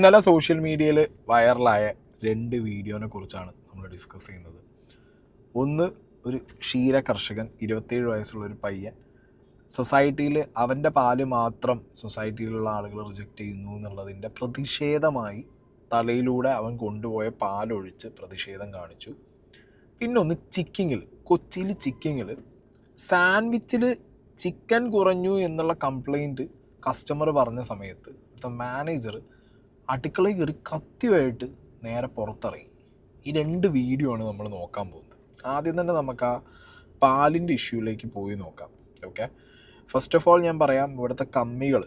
ഇന്നലെ സോഷ്യൽ മീഡിയയിൽ വൈറലായ രണ്ട് വീഡിയോനെ കുറിച്ചാണ് നമ്മൾ ഡിസ്കസ് ചെയ്യുന്നത്. ഒന്ന്, ഒരു ക്ഷീര കർഷകൻ, 27 വയസ്സുള്ള ഒരു പയ്യൻ സൊസൈറ്റിയിൽ അവൻ്റെ പാല് മാത്രം സൊസൈറ്റിയിലുള്ള ആളുകൾ റിജക്റ്റ് ചെയ്യുന്നു എന്നുള്ളതിൻ്റെ പ്രതിഷേധമായി തലയിലൂടെ അവൻ കൊണ്ടുപോയ പാലൊഴിച്ച് പ്രതിഷേധം കാണിച്ചു. പിന്നൊന്ന് ചിക്കിങ്ങിൽ, കൊച്ചിയിൽ ചിക്കിങ്ങിൽ സാൻഡ്വിച്ചിൽ ചിക്കൻ കുറഞ്ഞു എന്നുള്ള കംപ്ലൈൻറ്റ് കസ്റ്റമർ പറഞ്ഞ സമയത്ത് മാനേജർ അടുക്കളയിൽ കയറി കത്തിയായിട്ട് നേരെ പുറത്തിറങ്ങി. ഈ രണ്ട് വീഡിയോ ആണ് നമ്മൾ നോക്കാൻ പോകുന്നത്. ആദ്യം തന്നെ നമുക്ക് ആ പാലിൻ്റെ ഇഷ്യൂയിലേക്ക് പോയി നോക്കാം. ഓക്കെ, ഫസ്റ്റ് ഓഫ് ഓൾ ഞാൻ പറയാം, ഇവിടുത്തെ കമ്മികൾ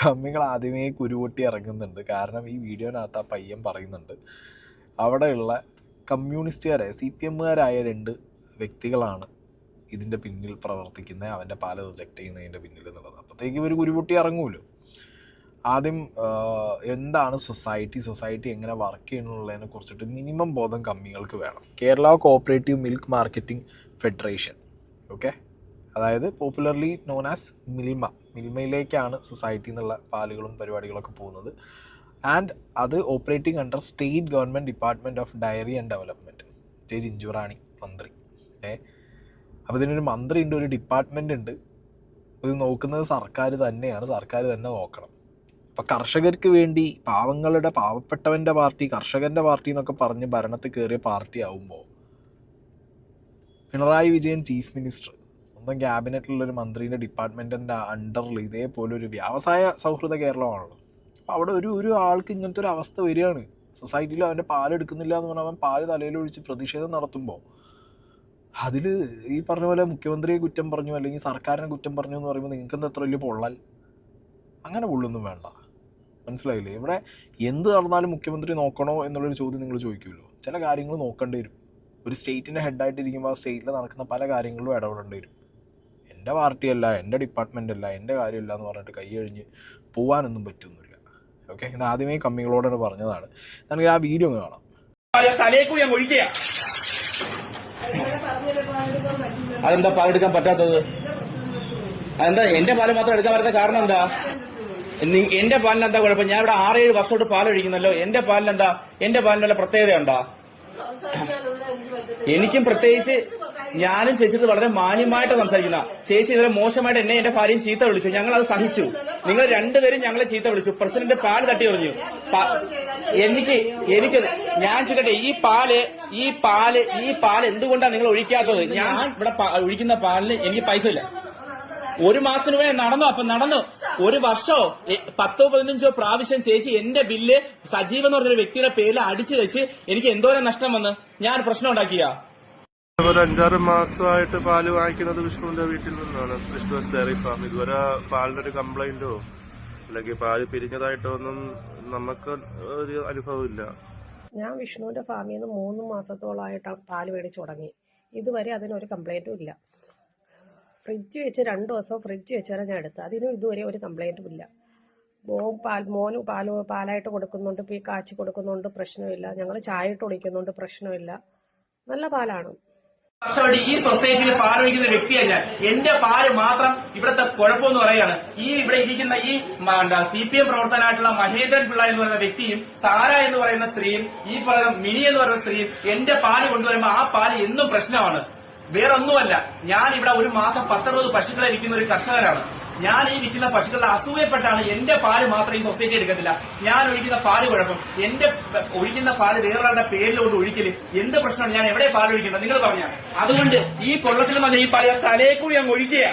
കമ്മികൾ ആദ്യമേ കുരുപൊട്ടി ഇറങ്ങുന്നുണ്ട്. കാരണം ഈ വീഡിയോനകത്ത് ആ പയ്യൻ പറയുന്നുണ്ട് അവിടെയുള്ള കമ്മ്യൂണിസ്റ്റുകാരായ CPM-കാരായ രണ്ട് വ്യക്തികളാണ് ഇതിൻ്റെ പിന്നിൽ പ്രവർത്തിക്കുന്നത്, അവൻ്റെ പാല് റിജക്റ്റ് ചെയ്യുന്നതിൻ്റെ പിന്നിൽ എന്നുള്ളത്. അപ്പോഴത്തേക്കും ഒരു കുരുപൊട്ടി ഇറങ്ങുമല്ലോ. ആദ്യം എന്താണ് സൊസൈറ്റി എങ്ങനെ വർക്ക് ചെയ്യണമെന്നുള്ളതിനെ കുറിച്ചിട്ട് മിനിമം ബോധം കമ്മികൾക്ക് വേണം. Kerala cooperative milk marketing federation, okay, അതായത് പോപ്പുലർലി നോൺ ആസ് മിൽമയിലേക്കാണ് സൊസൈറ്റി എന്നുള്ള പാലുകളും പരിപാടികളൊക്കെ പോകുന്നത്. ആൻഡ് അത് operating under state government department of diary and development, Chinchu Rani മന്ത്രി. അപ്പോൾ ഇതിനൊരു മന്ത്രി ഉണ്ട്, ഒരു ഡിപ്പാർട്ട്മെൻ്റ് ഉണ്ട്. ഇത് നോക്കുന്നത് സർക്കാർ തന്നെയാണ്, സർക്കാർ തന്നെ നോക്കണം. അപ്പം കർഷകർക്ക് വേണ്ടി പാവപ്പെട്ടവൻ്റെ പാർട്ടി, കർഷകൻ്റെ പാർട്ടി എന്നൊക്കെ പറഞ്ഞ് ഭരണത്തിൽ കയറിയ പാർട്ടി ആവുമ്പോൾ പിണറായി വിജയൻ ചീഫ് മിനിസ്റ്റർ, സ്വന്തം ക്യാബിനറ്റിലുള്ളൊരു മന്ത്രീൻ്റെ ഡിപ്പാർട്ട്മെൻറ്റിൻ്റെ അണ്ടറിൽ ഇതേപോലെ ഒരു വ്യവസായ സൗഹൃദ കേരളമാണല്ലോ. അപ്പോൾ അവിടെ ഒരു ആൾക്ക് ഇങ്ങനത്തെ ഒരു അവസ്ഥ വരികയാണ്. സൊസൈറ്റിയിൽ അവൻ്റെ പാലെടുക്കുന്നില്ല എന്ന് പറഞ്ഞാൽ അവൻ പാല് തലയിലൊഴിച്ച് പ്രതിഷേധം നടത്തുമ്പോൾ അതിൽ ഈ പറഞ്ഞ പോലെ മുഖ്യമന്ത്രിയെ കുറ്റം പറഞ്ഞു അല്ലെങ്കിൽ സർക്കാരിനെ കുറ്റം പറഞ്ഞു എന്ന് പറയുമ്പോൾ നിങ്ങൾക്ക് എന്താ എത്ര വലിയ പൊള്ളൽ? അങ്ങനെ പൊള്ളൊന്നും വേണ്ട, മനസ്സിലായില്ലേ? ഇവിടെ എന്ത് നടന്നാലും മുഖ്യമന്ത്രി നോക്കണോ എന്നുള്ളൊരു ചോദ്യം നിങ്ങൾ ചോദിക്കുമല്ലോ. ചില കാര്യങ്ങൾ നോക്കേണ്ടി വരും. ഒരു സ്റ്റേറ്റിൻ്റെ ഹെഡായിട്ടിരിക്കുമ്പോൾ ആ സ്റ്റേറ്റിൽ നടക്കുന്ന പല കാര്യങ്ങളിലും ഇടപെടേണ്ടി വരും. എൻ്റെ പാർട്ടിയല്ല, എൻ്റെ ഡിപ്പാർട്ട്മെൻ്റ് അല്ല, എൻ്റെ കാര്യമില്ല എന്ന് പറഞ്ഞിട്ട് കൈ കഴിഞ്ഞ് പോകാനൊന്നും പറ്റുന്നില്ല. ഓക്കെ, ഇത് ആദ്യമേ കമ്മികളോടാണ് പറഞ്ഞതാണ്. നമുക്ക് ആ വീഡിയോ ഒന്ന് കാണാം. അതെന്താ പാലെടുക്കാൻ പറ്റാത്തത്? അതെന്താ എന്റെ പാല് മാത്രം എടുക്കാൻ പറ്റാത്ത കാരണം എന്താ? എന്റെ പാലിന് എന്താ കുഴപ്പം? ഞാൻ ഇവിടെ 6-7 വർഷമായിട്ട് പാലൊഴിക്കുന്നല്ലോ. എന്റെ പാലിനുള്ള പ്രത്യേകത ഉണ്ടോ? എനിക്കും പ്രത്യേകിച്ച് ഞാനും ചേച്ചിട്ട് വളരെ മാന്യമായിട്ട് സംസാരിക്കുന്ന ചേച്ചി ഇതുവരെ മോശമായിട്ട് എന്റെ ഭാര്യയും ചീത്ത വിളിച്ചു. ഞങ്ങൾ അത് സഹിച്ചു. നിങ്ങൾ രണ്ടുപേരും ഞങ്ങളെ ചീത്ത വിളിച്ചു. പ്രസിഡന്റ് പാല് തട്ടി എറിഞ്ഞു. എനിക്ക് ഞാൻ ചോദിക്കട്ടെ, ഈ പാല് എന്തുകൊണ്ടാണ് നിങ്ങൾ ഒഴിക്കാത്തത്? ഞാൻ ഇവിടെ ഒഴിക്കുന്ന പാലിന് എനിക്ക് പൈസ ഇല്ല. 1 മാസത്തിന് പോയി നടന്നു 1 വർഷമോ 10-15 പ്രാവശ്യം ചേച്ചി എന്റെ ബില്ല് സജീവ് എന്ന് പറഞ്ഞൊരു വ്യക്തിയുടെ പേരിൽ അടിച്ചു വെച്ച് എനിക്ക് എന്തോരം നഷ്ടം വന്ന് ഞാൻ പ്രശ്നം ഉണ്ടാക്കിയ. ഒരു 5-6 മാസമായിട്ട് പാല് വാങ്ങിക്കുന്നത് വിഷ്ണുവിന്റെ വീട്ടിൽ നിന്നാണ്, വിഷ്ണു ഡയറി ഫാം. ഇതുവരെ പാലിന്റെ ഒരു കംപ്ലൈന്റോ അല്ലെങ്കിൽ പാല് പിരിഞ്ഞതായിട്ടോ ഒന്നും നമുക്ക് ഒരു അനുഭവം ഇല്ല. ഞാൻ വിഷ്ണുവിന്റെ ഫാമിൽ നിന്ന് 3 മാസത്തോളമായിട്ട് പാല് മേടിച്ചു തുടങ്ങി. ഇതുവരെ അതിനൊരു കംപ്ലൈന്റും ഇല്ല. ഫ്രിഡ്ജ് വെച്ച് 2 ദിവസം ഫ്രിഡ്ജ് വെച്ചാണ് ഞാൻ എടുത്തത്. അതിനും ഇതുവരെ ഒരു കംപ്ലൈൻറ്റും ഇല്ല. മോന് പാലായിട്ട് കൊടുക്കുന്നുണ്ട്, കാച്ചി കൊടുക്കുന്നുണ്ട്, പ്രശ്നമില്ല. ഞങ്ങൾ ചായ ഇട്ട് ഒഴിക്കുന്നുണ്ട്, പ്രശ്നമില്ല. നല്ല പാലാണ്. ഈ സൊസൈറ്റിയിൽ പാലൊഴിക്കുന്ന വ്യക്തിയാണ് ഞാൻ. എന്റെ പാല് മാത്രം ഇവിടുത്തെ കുഴപ്പമെന്ന് പറയാണ്. ഇവിടെ ഇരിക്കുന്ന ഈ CPM പ്രവർത്തനായിട്ടുള്ള മഹേന്ദ്രൻ പിള്ള എന്ന് പറയുന്ന വ്യക്തിയും താര എന്ന് പറയുന്ന സ്ത്രീയും ഈ പറയുന്ന മിനി എന്ന് പറയുന്ന സ്ത്രീയും എന്റെ പാല് കൊണ്ടുവരുമ്പോൾ ആ പാല് എന്നും പ്രശ്നമാണ്. വേറൊന്നുമല്ല, ഞാൻ ഇവിടെ 1 മാസം 10-60 പശുക്കളെ വിൽക്കുന്ന ഒരു കർഷകനാണ്. ഞാൻ ഈ വിൽക്കുന്ന പശുക്കളുടെ അസൂയപ്പെട്ടാണ് എന്റെ പാല് മാത്രം ഈ സൊസൈറ്റി എടുക്കത്തില്ല. ഞാൻ ഒഴിക്കുന്ന പാല് കുഴപ്പം, എന്റെ ഒഴിക്കുന്ന പാല് വേറൊരാളുടെ പേരിലോട്ട് ഒഴിക്കല് എന്ത് പ്രശ്നമാണ്? ഞാൻ എവിടെ പാല് ഒഴിക്കേണ്ടത് നിങ്ങൾ പറഞ്ഞ? അതുകൊണ്ട് ഈ കൊള്ളത്തിൽ വന്ന ഈ പാല് തലയിൽ കൂടി അങ്ങ് ഒഴിക്കുക,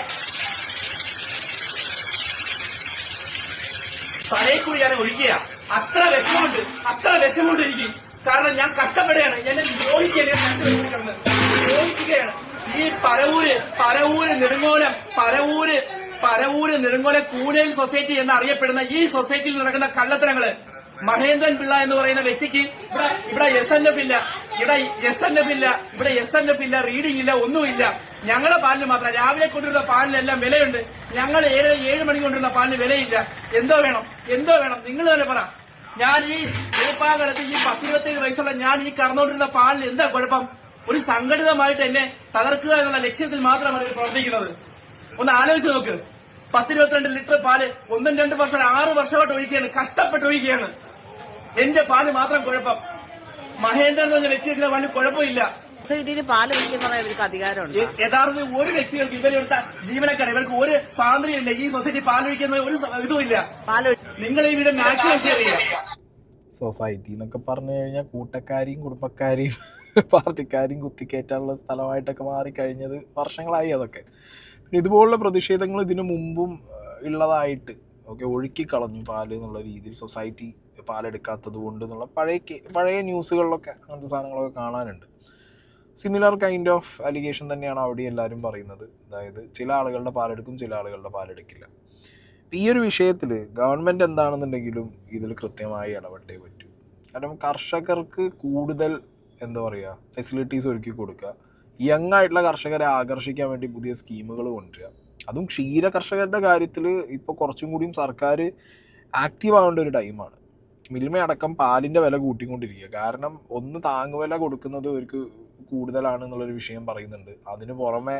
തലയിൽ കൂടി ഞാൻ ഒഴിക്കുക. അത്ര വിഷമമുണ്ട് എനിക്ക്. കാരണം ഞാൻ കഷ്ടപ്പെടുകയാണ്, എന്നെ ദ്രോഹിക്കുകയാണ്. ഈ പരവൂര് നെടുങ്ങോലം കൂനേൽ സൊസൈറ്റി എന്നറിയപ്പെടുന്ന ഈ സൊസൈറ്റിയിൽ നടക്കുന്ന കള്ളത്തരങ്ങള്, മഹേന്ദ്രൻ പിള്ള എന്ന് പറയുന്ന വ്യക്തിക്ക് ഇവിടെ SNF ഇല്ല, റീഡിംഗ് ഇല്ല, ഒന്നുമില്ല. ഞങ്ങളുടെ പാലിന് മാത്രം രാവിലെ കൊണ്ടുവരുന്ന പാലിനെല്ലാം വിലയുണ്ട്. ഞങ്ങൾ 7 മണിക്ക് കൊണ്ടുവരുന്ന പാലിന് വിലയില്ല. എന്തോ വേണം നിങ്ങൾ തന്നെ പറ. ഞാൻ ഈ വെളുപ്പാകലത്ത് ഈ 10-27 വയസ്സുള്ള ഞാൻ ഈ കറന്നുകൊണ്ടിരുന്ന പാലിന് എന്താ കുഴപ്പം? ഒരു സംഘടിതമായിട്ട് എന്നെ തകർക്കുക എന്നുള്ള ലക്ഷ്യത്തിൽ മാത്രമാണ് പ്രവർത്തിക്കുന്നത്. ഒന്ന് ആലോചിച്ച് നോക്ക്. 10-22 ലിറ്റർ പാല് 1-2 വർഷം 6 വർഷമായിട്ട് ഒഴിക്കുകയാണ്, കഷ്ടപ്പെട്ട് ഒഴിക്കുകയാണ്. എന്റെ പാല് മാത്രം കുഴപ്പം. മഹേന്ദ്രൻ എന്ന് പറഞ്ഞ വ്യക്തിയുടെ പാല് കുഴപ്പമില്ല. സൊസൈറ്റിയിൽ പാല് വിൽക്കുന്ന ഇവർക്ക് അധികാരമുണ്ട്. യഥാർത്ഥത്തിൽ ഒരു വ്യക്തികൾക്ക് ഇവരെടുത്ത ജീവനക്കാർ ഇവർക്ക് ഒരു സ്വാതന്ത്ര്യമില്ല. ഈ സൊസൈറ്റി പാല് വിൽക്കുന്ന ഒരു ഇതുമില്ല. നിങ്ങൾ ഈ വീട് മാക്സിമം ഷെയർ ചെയ്യാം. സൊസൈറ്റി എന്നൊക്കെ പറഞ്ഞു കഴിഞ്ഞാൽ കൂട്ടക്കാരെയും കുടുംബക്കാരെയും പാർട്ടിക്കാരെയും കുത്തിക്കയറ്റാനുള്ള സ്ഥലമായിട്ടൊക്കെ മാറിക്കഴിഞ്ഞത് വർഷങ്ങളായി. അതൊക്കെ പിന്നെ ഇതുപോലുള്ള പ്രതിഷേധങ്ങൾ ഇതിനു മുമ്പും ഉള്ളതായിട്ട് ഒഴുക്കിക്കളഞ്ഞു പാല് എന്നുള്ള രീതിയിൽ. സൊസൈറ്റി പാലെടുക്കാത്തത് കൊണ്ട് എന്നുള്ള പഴയ ന്യൂസുകളിലൊക്കെ അങ്ങനത്തെ സാധനങ്ങളൊക്കെ കാണാനുണ്ട്. സിമിലർ കൈൻഡ് ഓഫ് അലിഗേഷൻ തന്നെയാണ് അവിടെ എല്ലാവരും പറയുന്നത്. അതായത് ചില ആളുകളുടെ പാലെടുക്കും, ചില ആളുകളുടെ പാലെടുക്കില്ല. ഈ ഒരു വിഷയത്തിൽ ഗവൺമെൻറ് എന്താണെന്നുണ്ടെങ്കിലും ഇതിൽ കൃത്യമായി ഇടപെട്ടേ പറ്റൂ. കാരണം കർഷകർക്ക് കൂടുതൽ ഫെസിലിറ്റീസ് ഒരുക്കി കൊടുക്കുക, യങ് ആയിട്ടുള്ള കർഷകരെ ആകർഷിക്കാൻ വേണ്ടി പുതിയ സ്കീമുകൾ കൊണ്ടുവരിക. അതും ക്ഷീര കർഷകരുടെ കാര്യത്തിൽ ഇപ്പോൾ കുറച്ചും കൂടിയും സർക്കാർ ആക്റ്റീവ് ആവേണ്ട ഒരു ടൈമാണ്. മിൽമയടക്കം പാലിൻ്റെ വില കൂട്ടിക്കൊണ്ടിരിക്കുക. കാരണം ഒന്ന് താങ്ങുവില കൊടുക്കുന്നത് അവർക്ക് കൂടുതലാണ് എന്നുള്ളൊരു വിഷയം പറയുന്നുണ്ട്. അതിന് പുറമെ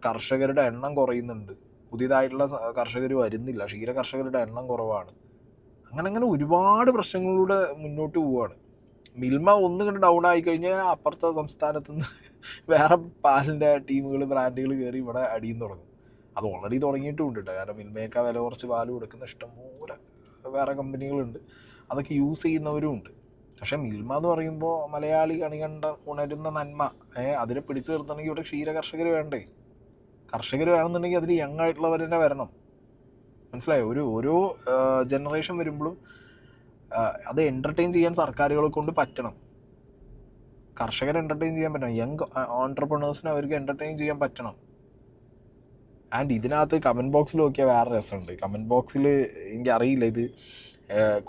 കർഷകരുടെ എണ്ണം കുറയുന്നുണ്ട്, പുതിയതായിട്ടുള്ള കർഷകർ വരുന്നില്ല, ക്ഷീര കർഷകരുടെ എണ്ണം കുറവാണ്. അങ്ങനെ ഒരുപാട് പ്രശ്നങ്ങളിലൂടെ മുന്നോട്ട് പോവുകയാണ്. മിൽമ ഒന്ന് കണ്ട് ഡൗൺ ആയിക്കഴിഞ്ഞാൽ അപ്പുറത്തെ സംസ്ഥാനത്തു നിന്ന് വേറെ പാലിൻ്റെ ടീമുകൾ, ബ്രാൻഡുകൾ കയറി ഇവിടെ അടിയും തുടങ്ങും. അത് ഓൾറെഡി തുടങ്ങിയിട്ടുമുണ്ട് കേട്ടോ. കാരണം മിൽമയൊക്കെ വില കുറച്ച് പാല് കൊടുക്കുന്ന ഇഷ്ടംപോലെ വേറെ കമ്പനികളുണ്ട്, അതൊക്കെ യൂസ് ചെയ്യുന്നവരും ഉണ്ട്. പക്ഷേ മിൽമ എന്ന് പറയുമ്പോൾ മലയാളി കണികണ്ട ഉണരുന്ന നന്മ, അതിനെ പിടിച്ചു നിർത്തണമെങ്കിൽ ഇവിടെ ക്ഷീര കർഷകർ വേണ്ടേ? കർഷകർ വേണമെന്നുണ്ടെങ്കിൽ അതിൽ യങ് ആയിട്ടുള്ളവർ തന്നെ വരണം. മനസ്സിലായോ? ഓരോ ജനറേഷൻ വരുമ്പോഴും അത് എൻ്റർടൈൻ ചെയ്യാൻ സർക്കാരുകളെ കൊണ്ട് പറ്റണം. കർഷകരെ എൻ്റർടൈൻ ചെയ്യാൻ പറ്റണം, യങ് ഓൺട്രപ്രണേഴ്സിനെ അവർക്ക് എൻ്റർടൈൻ ചെയ്യാൻ പറ്റണം. ആൻഡ് ഇതിനകത്ത് കമൻറ്റ് ബോക്സിൽ നോക്കിയാൽ വേറെ രസമുണ്ട്. കമൻറ്റ് ബോക്സിൽ എനിക്കറിയില്ല, ഇത്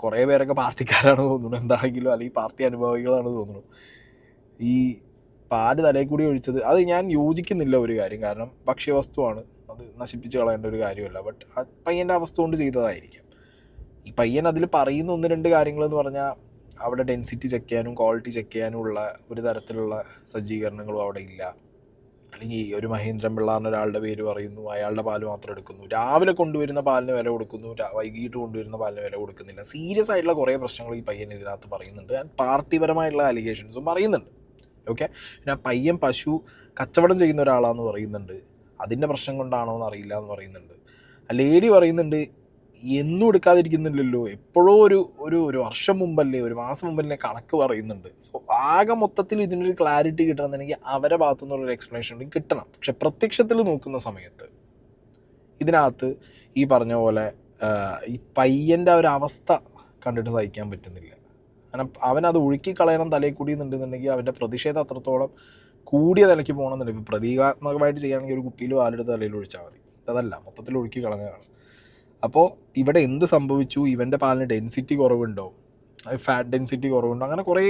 കുറേ പേരൊക്കെ പാർട്ടിക്കാരാണ് തോന്നുന്നു, എന്താണെങ്കിലും അല്ലെങ്കിൽ പാർട്ടി അനുഭാവികളാണ് തോന്നുന്നു. ഈ പാല് തലയിൽ കൂടി ഒഴിച്ചത് അത് ഞാൻ യോജിക്കുന്നില്ല ഒരു കാര്യം. കാരണം ഭക്ഷ്യവസ്തുവാണ്, അത് നശിപ്പിച്ച് കളയേണ്ട ഒരു കാര്യമല്ല. ബട്ട് പയ്യൻ്റെ അവസ്ഥ കൊണ്ട് ചെയ്തതായിരിക്കാം. ഈ പയ്യൻ അതിൽ പറയുന്ന 1-2 കാര്യങ്ങളെന്ന് പറഞ്ഞാൽ അവിടെ ഡെൻസിറ്റി ചെക്ക് ചെയ്യാനും ക്വാളിറ്റി ചെക്ക് ചെയ്യാനുമുള്ള ഒരു തരത്തിലുള്ള സജ്ജീകരണങ്ങളും അവിടെ ഇല്ല. അല്ലെങ്കിൽ ഒരു മഹേന്ദ്രൻ പിള്ള എന്ന ഒരാളുടെ പേര് പറയുന്നു, അയാളുടെ പാല് മാത്രം എടുക്കുന്നു, രാവിലെ കൊണ്ടുവരുന്ന പാലിന് വില കൊടുക്കുന്നു, വൈകിട്ട് കൊണ്ടുവരുന്ന പാലിന് വില കൊടുക്കുന്നില്ല. സീരിയസ് ആയിട്ടുള്ള കുറേ പ്രശ്നങ്ങൾ ഈ പയ്യൻ ഇതിനകത്ത് പറയുന്നുണ്ട്. ആൻഡ് പാർട്ടിപരമായിട്ടുള്ള അലിഗേഷൻസും പറയുന്നുണ്ട്. ഓക്കെ, പിന്നെ ആ പയ്യൻ പശു കച്ചവടം ചെയ്യുന്ന ഒരാളാണെന്ന് പറയുന്നുണ്ട്. അതിൻ്റെ പ്രശ്നം കൊണ്ടാണോ എന്ന് അറിയില്ല എന്ന് പറയുന്നുണ്ട്. ആ ലേഡി പറയുന്നുണ്ട് എന്നും എടുക്കാതിരിക്കുന്നില്ലല്ലോ, എപ്പോഴോ ഒരു വർഷം മുമ്പല്ലേ, ഒരു മാസം മുമ്പല്ലേ കണക്ക് പറയുന്നുണ്ട്. സോ ആകെ മൊത്തത്തിൽ ഇതിനൊരു ക്ലാരിറ്റി കിട്ടണമെന്നുണ്ടെങ്കിൽ അവരെ ഭാഗത്തു നിന്നുള്ളൊരു എക്സ്പ്ലനേഷൻ കിട്ടണം. പക്ഷെ പ്രത്യക്ഷത്തിൽ നോക്കുന്ന സമയത്ത് ഇതിനകത്ത് ഈ പറഞ്ഞ പോലെ ഈ പയ്യൻ്റെ ഒരു അവസ്ഥ കണ്ടിട്ട് സഹിക്കാൻ പറ്റുന്നില്ല. കാരണം അവനത് ഒഴുക്കിക്കളയണം തലയിൽ കൂടി എന്നുണ്ടെന്നുണ്ടെങ്കിൽ അവൻ്റെ പ്രതിഷേധം അത്രത്തോളം കൂടിയ നിലയ്ക്ക് പോകണമെന്നുണ്ട്. ഇപ്പോൾ പ്രതീകാത്മകമായിട്ട് ചെയ്യുകയാണെങ്കിൽ ഒരു കുപ്പിയിൽ പാലെടുത്ത് തലയിൽ ഒഴിച്ചാൽ മതി. അതല്ല, മൊത്തത്തിൽ ഒഴുക്കി കളഞ്ഞതാണ്. അപ്പോൾ ഇവിടെ എന്ത് സംഭവിച്ചു? ഇവൻ്റെ പാലിന് ഡെൻസിറ്റി കുറവുണ്ടോ, ഫാറ്റ് ഡെൻസിറ്റി കുറവുണ്ടോ, അങ്ങനെ കുറേ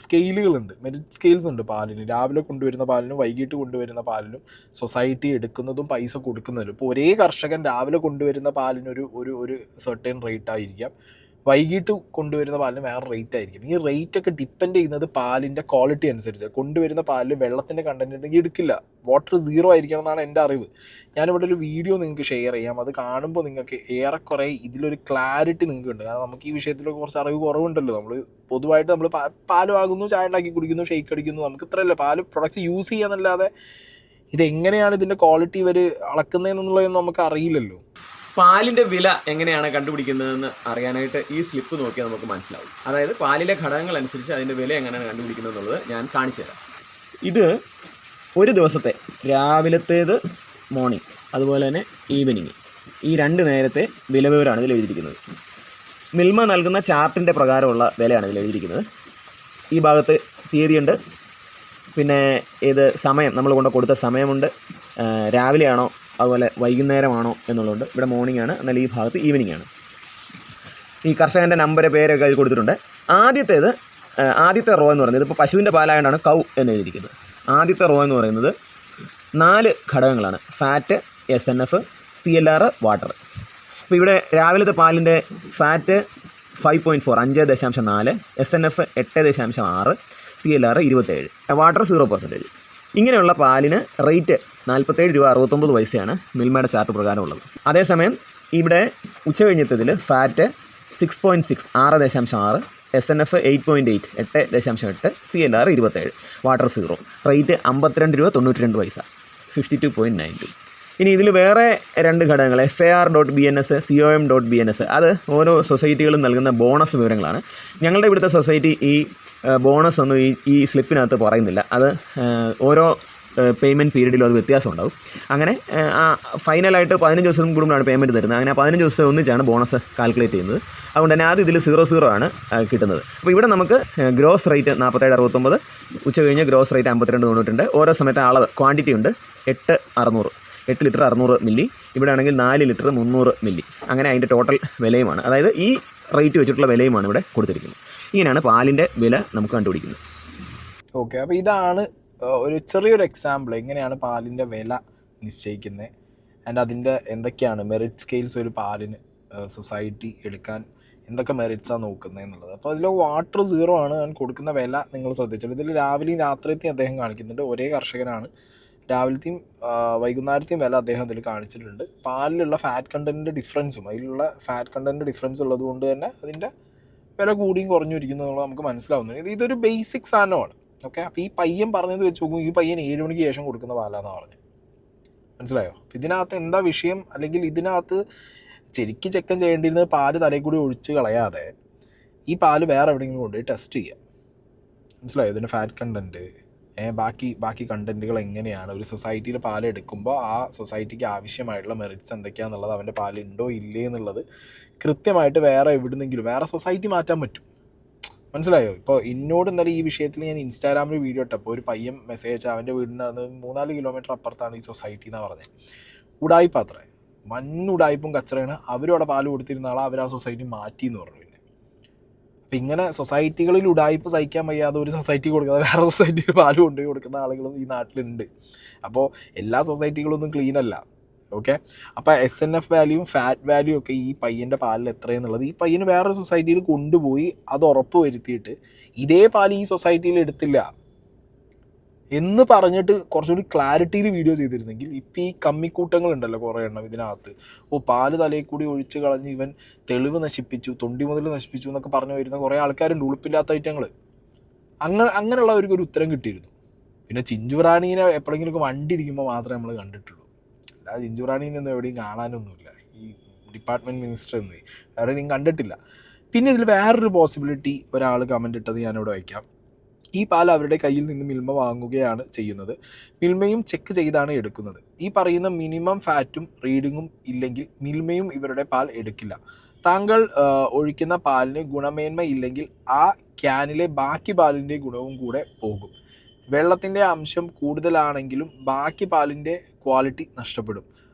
സ്കെയിലുകളുണ്ട്, മെറിറ്റ് സ്കെയിൽസ് ഉണ്ട് പാലിന്. രാവിലെ കൊണ്ടുവരുന്ന പാലിനും വൈകിട്ട് കൊണ്ടുവരുന്ന പാലിനും സൊസൈറ്റി എടുക്കുന്നതും പൈസ കൊടുക്കുന്നതിലും. ഇപ്പോൾ ഒരേ കർഷകൻ രാവിലെ കൊണ്ടുവരുന്ന പാലിനൊരു ഒരു സെർട്ടൈൻ റേറ്റ് ആയിരിക്കാം, വൈകിട്ട് കൊണ്ടുവരുന്ന പാലിന് വേറെ റേറ്റ് ആയിരിക്കും. ഈ റേറ്റൊക്കെ ഡിപ്പെൻഡ് ചെയ്യുന്നത് പാലിൻ്റെ ക്വാളിറ്റി അനുസരിച്ച്. കൊണ്ടുവരുന്ന പാലിൽ വെള്ളത്തിൻ്റെ കണ്ടൻറ്റ് ഉണ്ടെങ്കിൽ എടുക്കില്ല, വാട്ടർ 0 ആയിരിക്കണം എന്നാണ് എൻ്റെ അറിവ്. ഞാനിവിടെ ഒരു വീഡിയോ നിങ്ങൾക്ക് ഷെയർ ചെയ്യാം, അത് കാണുമ്പോൾ നിങ്ങൾക്ക് ഏറെക്കുറെ ഇതിലൊരു ക്ലാരിറ്റി നിങ്ങൾക്ക് ഉണ്ട്. കാരണം നമുക്ക് ഈ വിഷയത്തിലൊക്കെ കുറച്ച് അറിവ് കുറവുണ്ടല്ലോ. നമ്മൾ പൊതുവായിട്ട് നമ്മൾ പാല് വാങ്ങുന്നു, ചായ ഉണ്ടാക്കി കുടിക്കുന്നു, ഷെയ്ക്ക് അടിക്കുന്നു, നമുക്ക് ഇത്രയല്ല. പാല് പ്രൊഡക്ട്സ് യൂസ് ചെയ്യാന്നല്ലാതെ ഇതെങ്ങനെയാണ് ഇതിൻ്റെ ക്വാളിറ്റി ഇവർ അളക്കുന്നതെന്നുള്ളതൊന്നും നമുക്ക് അറിയില്ലല്ലോ. പാലിൻ്റെ വില എങ്ങനെയാണ് കണ്ടുപിടിക്കുന്നതെന്ന് അറിയാനായിട്ട് ഈ സ്ലിപ്പ് നോക്കിയാൽ നമുക്ക് മനസ്സിലാവും. അതായത് പാലിലെ ഘടകങ്ങൾ അനുസരിച്ച് അതിൻ്റെ വില എങ്ങനെയാണ് കണ്ടുപിടിക്കുന്നത് എന്നുള്ളത് ഞാൻ കാണിച്ചു തരാം. ഇത് ഒരു ദിവസത്തെ രാവിലത്തേത് മോർണിംഗ്, അതുപോലെ തന്നെ ഈവനിങ്, ഈ 2 നേരത്തെ വില വിവരമാണ് ഇതിൽ എഴുതിയിരിക്കുന്നത്. മിൽമ നൽകുന്ന ചാർട്ടിൻ്റെ പ്രകാരമുള്ള വിലയാണ് ഇതിൽ എഴുതിയിരിക്കുന്നത്. ഈ ഭാഗത്ത് തീയതിയുണ്ട്, പിന്നെ ഇത് സമയം, നമ്മൾ കൊണ്ട് കൊടുത്ത സമയമുണ്ട്, രാവിലെയാണോ അതുപോലെ വൈകുന്നേരമാണോ എന്നുള്ളതുണ്ട്. ഇവിടെ മോർണിംഗ് ആണ്, എന്നാൽ ഈ ഭാഗത്ത് ഈവനിങ് ആണ്. ഈ കർഷകൻ്റെ നമ്പർ, പേരൊക്കെ അതിൽ കൊടുത്തിട്ടുണ്ട്. ആദ്യത്തെ റോ എന്ന് പറയുന്നത്, ഇപ്പോൾ പശുവിൻ്റെ പാലായതുകൊണ്ടാണ് കൗ എന്ന് എഴുതിയിരിക്കുന്നത്. ആദ്യത്തെ റോ എന്ന് പറയുന്നത് 4 ഘടകങ്ങളാണ്: ഫാറ്റ്, SNF, CLR, വാട്ടർ. അപ്പോൾ ഇവിടെ രാവിലത്തെ പാലിൻ്റെ ഫാറ്റ് 5.4 5.4, SNF 8.6, CLR 27, വാട്ടർ 0%. ഇങ്ങനെയുള്ള പാലിന് റേറ്റ് 47 രൂപ 69 പൈസയാണ് മിൽമയുടെ ചാർട്ട് പ്രകാരം ഉള്ളത്. അതേസമയം ഇവിടെ ഉച്ച കഴിഞ്ഞത്തതിൽ fat 6.6 6.6, SNF 8.8 8.8, CNR 27, water 0, rate 52 രൂപ 92 പൈസ 52.92. ഇനി ഇതിൽ വേറെ 2 ഘടകങ്ങൾ FAR.BNS, COM.BNS, അത് ഓരോ സൊസൈറ്റികളും നൽകുന്ന ബോണസ് വിവരങ്ങളാണ്. ഞങ്ങളുടെ ഇവിടുത്തെ സൊസൈറ്റി ഈ ബോണസ് ഒന്നും ഈ സ്ലിപ്പിനകത്ത് പറയുന്നില്ല. അത് ഓരോ പേയ്മെൻറ്റ് പീരീഡിലും അത് വ്യത്യാസം ഉണ്ടാവും. അങ്ങനെ ഫൈനലായിട്ട് 15 ദിവസം കൂടുമ്പോഴാണ് പേയ്മെൻറ്റ് തരുന്നത്. അങ്ങനെ 15 ദിവസം ഒന്നിച്ചാണ് ബോണസ് കാൽക്കുലേറ്റ് ചെയ്യുന്നത്. അതുകൊണ്ട് തന്നെ ആദ്യം ഇതിൽ 00 ആണ് കിട്ടുന്നത്. അപ്പോൾ ഇവിടെ നമുക്ക് ഗ്രോസ് റേറ്റ് 47.69, ഉച്ച കഴിഞ്ഞ് ഗ്രോസ് റേറ്റ് 52.92. ഓരോ സമയത്ത് അളവ് ക്വാണ്ടിറ്റി ഉണ്ട് 8 ലിറ്റർ 600 മില്ലി, ഇവിടെ ആണെങ്കിൽ 4 ലിറ്റർ 300 മില്ലി. അങ്ങനെ അതിൻ്റെ ടോട്ടൽ വിലയുമാണ്, അതായത് ഈ റേറ്റ് വെച്ചിട്ടുള്ള വിലയുമാണ് ഇവിടെ കൊടുത്തിരിക്കുന്നത്. ഇങ്ങനെയാണ് പാലിൻ്റെ വില നമുക്ക് കണ്ടുപിടിക്കുന്നത്. ഓക്കെ, അപ്പോൾ ഇതാണ് ഒരു ചെറിയൊരു എക്സാമ്പിൾ എങ്ങനെയാണ് പാലിൻ്റെ വില നിശ്ചയിക്കുന്നത് ആൻഡ് അതിൻ്റെ എന്തൊക്കെയാണ് മെറിറ്റ് സ്കെയിൽസ് ഒരു പാലിന് സൊസൈറ്റി എടുക്കാൻ എന്തൊക്കെ മെറിറ്റ്സാണ് നോക്കുന്നത് എന്നുള്ളത്. അപ്പോൾ അതിൽ വാട്ടർ 0 ആണ് ഞാൻ കൊടുക്കുന്ന വില നിങ്ങൾ ശ്രദ്ധിച്ചത്. ഇതിൽ രാവിലെയും രാത്രിയത്തെയും അദ്ദേഹം കാണിക്കുന്നുണ്ട്. ഒരേ കർഷകനാണ്, രാവിലത്തെയും വൈകുന്നേരത്തെയും വില അദ്ദേഹം അതിൽ കാണിച്ചിട്ടുണ്ട്. പാലിലുള്ള ഫാറ്റ് കണ്ടൻറ്റിൻ്റെ ഡിഫറൻസും അതിലുള്ള ഫാറ്റ് കണ്ടൻറ്റ് ഡിഫറൻസ് ഉള്ളത് കൊണ്ട് തന്നെ അതിൻ്റെ വില കൂടിയും കുറഞ്ഞിരിക്കുന്നു എന്നുള്ളത് നമുക്ക് മനസ്സിലാവുന്നുണ്ട്. ഇതൊരു ബേസിക് സാധനമാണ്. ഓക്കെ, അപ്പോൾ ഈ പയ്യൻ പറഞ്ഞത് വെച്ച് നോക്കും, ഈ പയ്യൻ 7 മണിക്ക് ശേഷം കൊടുക്കുന്ന പാലാന്നാണ് പറഞ്ഞത്. മനസ്സിലായോ? ഇതിനകത്ത് എന്താ വിഷയം, അല്ലെങ്കിൽ ഇതിനകത്ത് ശരിക്കും ചെക്കൻ ചെയ്യേണ്ടിയിരുന്നത് പാല് തലയിൽ കൂടി ഒഴിച്ച് കളയാതെ ഈ പാല് വേറെ എവിടെയെങ്കിലും കൊണ്ടുപോയി ടെസ്റ്റ് ചെയ്യാം. മനസ്സിലായോ? ഇതിൻ്റെ ഫാറ്റ് കണ്ടൻറ്റ്, ബാക്കി കണ്ടൻറ്റുകൾ എങ്ങനെയാണ്, ഒരു സൊസൈറ്റിയിൽ പാൽ എടുക്കുമ്പോൾ ആ സൊസൈറ്റിക്ക് ആവശ്യമായിട്ടുള്ള മെറിറ്റ്സ് എന്തൊക്കെയാണെന്നുള്ളത്, അവൻ്റെ പാൽ ഉണ്ടോ ഇല്ലേ എന്നുള്ളത് കൃത്യമായിട്ട് വേറെ എവിടുന്നെങ്കിലും വേറെ സൊസൈറ്റി മാറ്റാൻ പറ്റും. മനസ്സിലായോ? ഇപ്പോൾ എന്നോട് ഇന്നലെ ഈ വിഷയത്തിൽ ഞാൻ ഇൻസ്റ്റാഗ്രാമിൽ വീഡിയോ ഇട്ടപ്പോൾ ഒരു പയ്യൻ മെസ്സേജ് അയച്ചാൽ അവൻ്റെ വീടിന് 3-4 കിലോമീറ്റർ അപ്പുറത്താണ് ഈ സൊസൈറ്റി എന്നാണ് പറഞ്ഞത്. ഉടായ്പ അത്രേ, ഉടായ്പും കച്ചറയാണ്. അവരും അവിടെ പാല് കൊടുത്തിരുന്ന ആളെ അവർ ആ സൊസൈറ്റി മാറ്റി എന്ന് പറഞ്ഞു. പിന്നെ അപ്പം ഇങ്ങനെ സൊസൈറ്റികളിൽ ഉടായ്പ സഹിക്കാൻ വയ്യാതെ ഒരു സൊസൈറ്റി കൊടുക്കാതെ വേറെ സൊസൈറ്റിയിൽ പാല് കൊണ്ടുപോയി കൊടുക്കുന്ന ആളുകളും ഈ നാട്ടിലുണ്ട്. അപ്പോൾ എല്ലാ സൊസൈറ്റികളൊന്നും ക്ലീൻ അല്ല. ഓക്കെ, അപ്പോൾ SNF വാല്യൂവും ഫാറ്റ് വാല്യൂ ഒക്കെ ഈ പയ്യൻ്റെ പാലിൽ എത്രയെന്നുള്ളത് ഈ പയ്യന് വേറൊരു സൊസൈറ്റിയിൽ കൊണ്ടുപോയി അത് ഉറപ്പ് വരുത്തിയിട്ട് ഇതേ പാൽ ഈ സൊസൈറ്റിയിൽ എടുത്തില്ല എന്ന് പറഞ്ഞിട്ട് കുറച്ചുകൂടി ക്ലാരിറ്റിയിൽ വീഡിയോ ചെയ്തിരുന്നെങ്കിൽ ഇപ്പം ഈ കമ്മിക്കൂട്ടങ്ങളുണ്ടല്ലോ കുറേ എണ്ണം ഇതിനകത്ത്, പാല് തലയിൽ കൂടി ഒഴിച്ച് കളഞ്ഞ് ഇവൻ തെളിവ് നശിപ്പിച്ചു, തൊണ്ടി മുതൽ നശിപ്പിച്ചു എന്നൊക്കെ പറഞ്ഞു വരുന്ന കുറേ ആൾക്കാരുണ്ട്, ഉളുപ്പില്ലാത്ത ഐറ്റങ്ങൾ. അങ്ങനെയുള്ളവർക്ക് ഒരു ഉത്തരം കിട്ടിയിരുന്നു. പിന്നെ ചിഞ്ചുറാണീനെ എപ്പോഴെങ്കിലുമൊക്കെ വണ്ടി ഇരിക്കുമ്പോൾ മാത്രമേ നമ്മൾ കണ്ടിട്ടുള്ളൂ. അല്ലാതെ ചിഞ്ചുറാണീനൊന്നും എവിടെയും കാണാനൊന്നുമില്ല. ഈ ഡിപ്പാർട്ട്മെൻറ്റ് മിനിസ്റ്റർ ഒന്നും എവിടെയും കണ്ടിട്ടില്ല. പിന്നെ ഇതിൽ വേറൊരു പോസിബിലിറ്റി ഒരാൾ കമൻ്റ് ഇട്ടത് ഞാനിവിടെ വയ്ക്കാം. ഈ പാൽ അവരുടെ കയ്യിൽ നിന്ന് മിൽമ വാങ്ങുകയാണ് ചെയ്യുന്നത്, മിൽമയും ചെക്ക് ചെയ്താണ് എടുക്കുന്നത്. ഈ പറയുന്ന മിനിമം ഫാറ്റും റീഡിങ്ങും ഇല്ലെങ്കിൽ മിൽമയും ഇവരുടെ പാൽ എടുക്കില്ല. താങ്കൾ ഒഴിക്കുന്ന പാലിന് ഗുണമേന്മ ഇല്ലെങ്കിൽ ആ ക്യാനിലെ ബാക്കി പാലിൻ്റെ ഗുണവും കൂടെ പോകും. വെള്ളത്തിൻ്റെ അംശം കൂടുതലാണെങ്കിലും ബാക്കി പാലിൻ്റെ ക്വാളിറ്റി നഷ്ടപ്പെടും.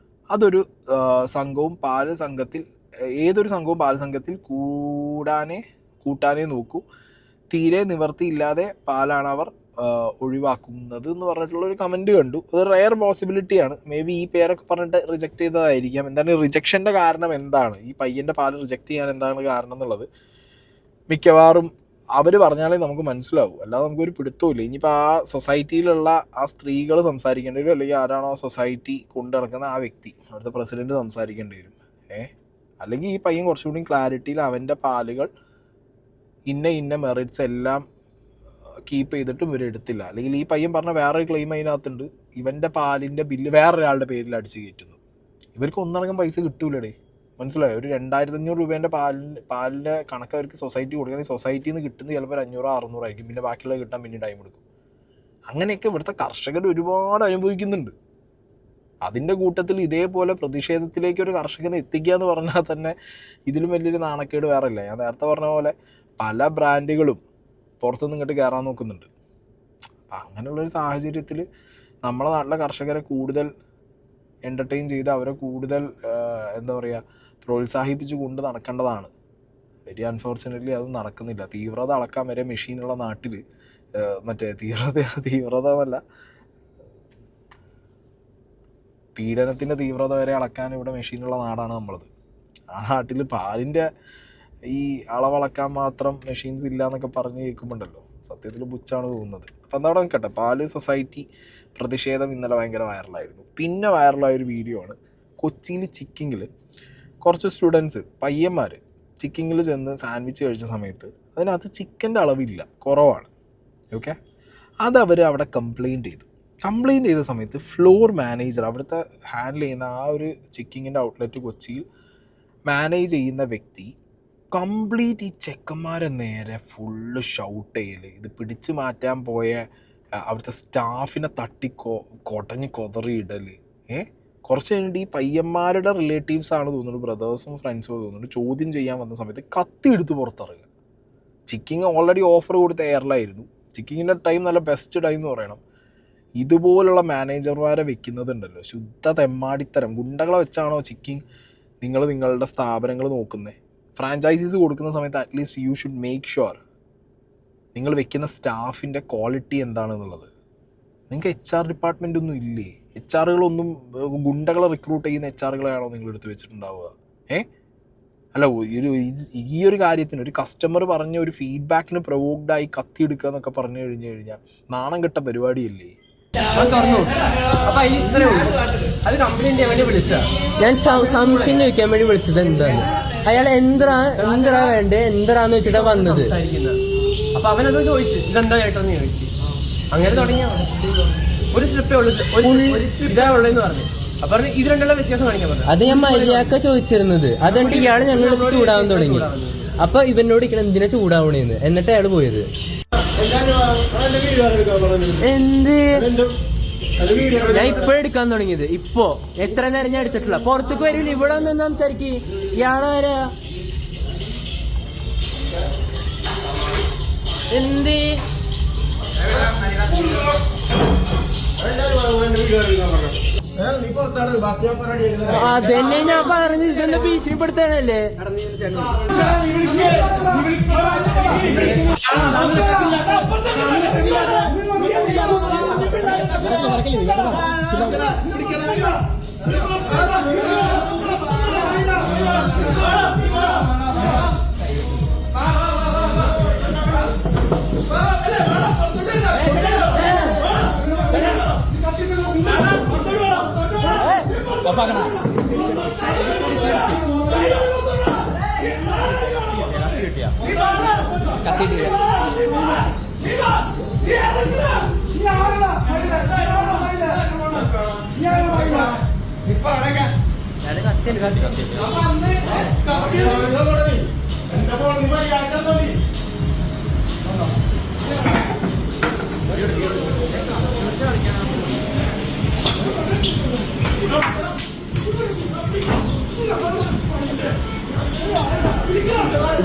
അതൊരു ഏതൊരു സംഘവും പാൽ സംഘത്തിൽ കൂട്ടാനേ നോക്കൂ. തീരെ നിവർത്തിയില്ലാതെ പാലാണ് അവർ ഒഴിവാക്കുന്നത് എന്ന് പറഞ്ഞിട്ടുള്ളൊരു കമൻറ്റ് കണ്ടു. അത് റെയർ പോസിബിലിറ്റിയാണ്. മേ ബി ഈ പേരൊക്കെ പറഞ്ഞിട്ട് റിജക്റ്റ് ചെയ്തതായിരിക്കാം. എന്താണ് റിജക്ഷൻ്റെ കാരണം, എന്താണ് ഈ പയ്യൻ്റെ പാൽ റിജക്റ്റ് ചെയ്യാൻ എന്താണ് കാരണം എന്നുള്ളത് മിക്കവാറും അവർ പറഞ്ഞാലേ നമുക്ക് മനസ്സിലാവും. അല്ലാതെ നമുക്കൊരു പിടുത്തമില്ല. ഇനിയിപ്പോൾ ആ സൊസൈറ്റിയിലുള്ള ആ സ്ത്രീകൾ സംസാരിക്കേണ്ടി വരും, അല്ലെങ്കിൽ ആരാണോ ആ സൊസൈറ്റി കൊണ്ടു നടക്കുന്ന ആ വ്യക്തി, അവിടുത്തെ പ്രസിഡൻറ്റ് സംസാരിക്കേണ്ടി വരും. അല്ലെങ്കിൽ ഈ പയ്യൻ കുറച്ചുകൂടി ക്ലാരിറ്റിയിൽ അവൻ്റെ പാലുകൾ ഇന്ന മെറിറ്റ്സ് എല്ലാം കീപ്പ് ചെയ്തിട്ടും ഇവരെടുത്തില്ല. അല്ലെങ്കിൽ ഈ പയ്യൻ പറഞ്ഞ വേറൊരു ക്ലെയിം അതിനകത്തുണ്ട്, ഇവൻ്റെ പാലിൻ്റെ ബില്ല് വേറൊരാളുടെ പേരിൽ അടിച്ച് കയറ്റുന്നു. ഇവർക്ക് ഒന്നടങ്കം പൈസ കിട്ടൂലടേ. മനസ്സിലായോ? ഒരു 2500 രൂപേൻ്റെ പാലിൻ്റെ കണക്ക് അവർക്ക് സൊസൈറ്റി കൊടുക്കുകയാണെങ്കിൽ സൊസൈറ്റിയിൽ നിന്ന് കിട്ടുന്നത് ചിലപ്പോൾ 500-600 ആയിരിക്കും. പിന്നെ ബാക്കിയുള്ളത് കിട്ടാൻ പിന്നെ ടൈം എടുക്കും. അങ്ങനെയൊക്കെ ഇവിടുത്തെ കർഷകർ ഒരുപാട് അനുഭവിക്കുന്നുണ്ട്. അതിൻ്റെ കൂട്ടത്തിൽ ഇതേപോലെ പ്രതിഷേധത്തിലേക്ക് ഒരു കർഷകനെ എത്തിക്കുക എന്ന് പറഞ്ഞാൽ തന്നെ ഇതിലും വലിയൊരു നാണക്കേട് വേറെ ഇല്ല. ഞാൻ നേരത്തെ പറഞ്ഞ പോലെ പല ബ്രാൻഡുകളും പുറത്തുനിന്ന് ഇങ്ങോട്ട് കയറാൻ നോക്കുന്നുണ്ട്. അപ്പം അങ്ങനെയുള്ളൊരു സാഹചര്യത്തിൽ നമ്മുടെ നാട്ടിലെ കർഷകരെ കൂടുതൽ എൻ്റർടൈൻ ചെയ്ത് അവരെ കൂടുതൽ പ്രോത്സാഹിപ്പിച്ച് കൊണ്ട് നടക്കേണ്ടതാണ്. വെരി അൺഫോർച്ചുനേറ്റ്ലി അത് നടക്കുന്നില്ല. തീവ്രത അളക്കാൻ വരെ മെഷീനുള്ള നാട്ടിൽ തീവ്രത എന്നല്ല, പീഡനത്തിൻ്റെ തീവ്രത വരെ അളക്കാൻ ഇവിടെ മെഷീനുള്ള നാടാണ് നമ്മളത്. ആ നാട്ടിൽ പാലിൻ്റെ ഈ അളവളക്കാൻ മാത്രം മെഷീൻസ് ഇല്ല എന്നൊക്കെ പറഞ്ഞ് കേൾക്കുമ്പോണ്ടല്ലോ സത്യത്തിൽ പുച്ഛാണ് തോന്നുന്നത്. അപ്പം എന്താ നിൽക്കട്ടെ, പാല് സൊസൈറ്റി പ്രതിഷേധം ഇന്നലെ ഭയങ്കര വൈറലായിരുന്നു. പിന്നെ വൈറലായൊരു വീഡിയോ ആണ് കൊച്ചിയിൽ ചിക്കിങ്ങിൽ കുറച്ച് സ്റ്റുഡൻസ് പയ്യന്മാർ ചിക്കിങ്ങിൽ ചെന്ന് സാൻഡ്വിച്ച് കഴിച്ച സമയത്ത് അതിനകത്ത് ചിക്കൻ്റെ അളവില്ല, കുറവാണ്. ഓക്കെ, അതവർ അവിടെ കംപ്ലയിൻറ്റ് ചെയ്ത സമയത്ത് ഫ്ലോർ മാനേജർ, അവിടുത്തെ ഹാൻഡിൽ ചെയ്യുന്ന ആ ഒരു ചിക്കിങ്ങിൻ്റെ ഔട്ട്ലെറ്റ് കൊച്ചിയിൽ മാനേജ് ചെയ്യുന്ന വ്യക്തി കംപ്ലീറ്റ് ഈ ചെക്കന്മാരെ നേരെ ഫുള്ള് ഷൗട്ട് ചെയ്യൽ, ഇത് പിടിച്ചു മാറ്റാൻ പോയ അവിടുത്തെ സ്റ്റാഫിനെ കൊടഞ്ഞ് കൊതറിയിടൽ. കുറച്ച് കഴിഞ്ഞിട്ട് ഈ പയ്യന്മാരുടെ റിലേറ്റീവ്സ് ആണ് തോന്നുന്നു, ബ്രദേഴ്സും ഫ്രണ്ട്സും തോന്നുന്നു, ചോദ്യം ചെയ്യാൻ വന്ന സമയത്ത് കത്തി എടുത്ത് പുറത്തിറങ്ങുക. ചിക്കിങ് ഓൾറെഡി ഓഫർ കൊടുത്ത എയറിലായിരുന്നു. ചിക്കിങ്ങിൻ്റെ ടൈം നല്ല ബെസ്റ്റ് ടൈം എന്ന് പറയണം. ഇതുപോലുള്ള മാനേജർമാരെ വെക്കുന്നതുണ്ടല്ലോ, ശുദ്ധ തെമ്മാടിത്തരം. ഗുണ്ടകളെ വെച്ചാണോ ചിക്കിങ് നിങ്ങളുടെ സ്ഥാപനങ്ങൾ നോക്കുന്നത്? ഫ്രാഞ്ചൈസീസ് കൊടുക്കുന്ന സമയത്ത് at least you should make sure നിങ്ങൾ വെക്കുന്ന സ്റ്റാഫിൻ്റെ ക്വാളിറ്റി എന്താണെന്നുള്ളത്. നിങ്ങൾക്ക് HR ഡിപ്പാർട്ട്മെൻ്റ് ഒന്നും ഇല്ലേ? HR ഗുണ്ടകളെ റിക്രൂട്ട് ചെയ്യുന്ന HR നിങ്ങൾ എടുത്ത് വെച്ചിട്ടുണ്ടാവുക? അല്ല, ഈ ഒരു കാര്യത്തിന് ഒരു കസ്റ്റമർ പറഞ്ഞ ഒരു ഫീഡ്ബാക്കിന് പ്രൊവോക്ഡായി കത്തിയെടുക്കുക എന്നൊക്കെ പറഞ്ഞു കഴിഞ്ഞാൽ നാണം കെട്ട പരിപാടിയല്ലേ? തുറന്നു. അപ്പൊ അതിൽ ഇത്രേ ഉള്ളൂ. അത് കംപ്ലൈന്റ് ചെയ്യാൻ വേണ്ടി വിളിച്ച ഞാൻ സംശയം ചോദിക്കാൻ വേണ്ടി വിളിച്ചത് എന്താണ്, അയാൾ എന്താ വേണ്ടേ എന്താന്ന് വെച്ചിട്ടാ വന്നത്. അപ്പൊ അവനത് ചോദിച്ചു, ഇതെന്താ ചേട്ടന്ന് ചോദിച്ചു. അങ്ങനെ തുടങ്ങിയ ഒരു സ്ട്രിപ്പേ ഉള്ളൂ, ഇതാ ഉള്ളതെന്ന് പറഞ്ഞു. അപ്പൊ ഇത് രണ്ടുള്ള വ്യത്യാസം കാണിക്കാൻ പറഞ്ഞു. അത് ഞാൻ മര്യാദ ചോദിച്ചിരുന്നത്. അതുകൊണ്ട് ഇയാള് ഞങ്ങളുടെ ചൂടാവാൻ തുടങ്ങി. അപ്പൊ ഇവനോട് ഇങ്ങനെ എന്തിനാ ചൂടാവണേന്ന്. എന്നിട്ട് അയാൾ പോയത്. എന്ത് ഞാൻ ഇപ്പോഴെടുക്കാൻ തുടങ്ങിയത്. ഇപ്പോ എത്ര നേരം ഞാൻ എടുത്തിട്ടില്ല. പുറത്തേക്ക് വരില്ല, ഇവിടെ ഒന്ന് സംസാരിക്ക്. ഇയാളാരാ? എന്ത് അതന്നെ ഞാൻ പറഞ്ഞു. ഇതെന്താ ഭീഷണിപ്പെടുത്താനല്ലേ?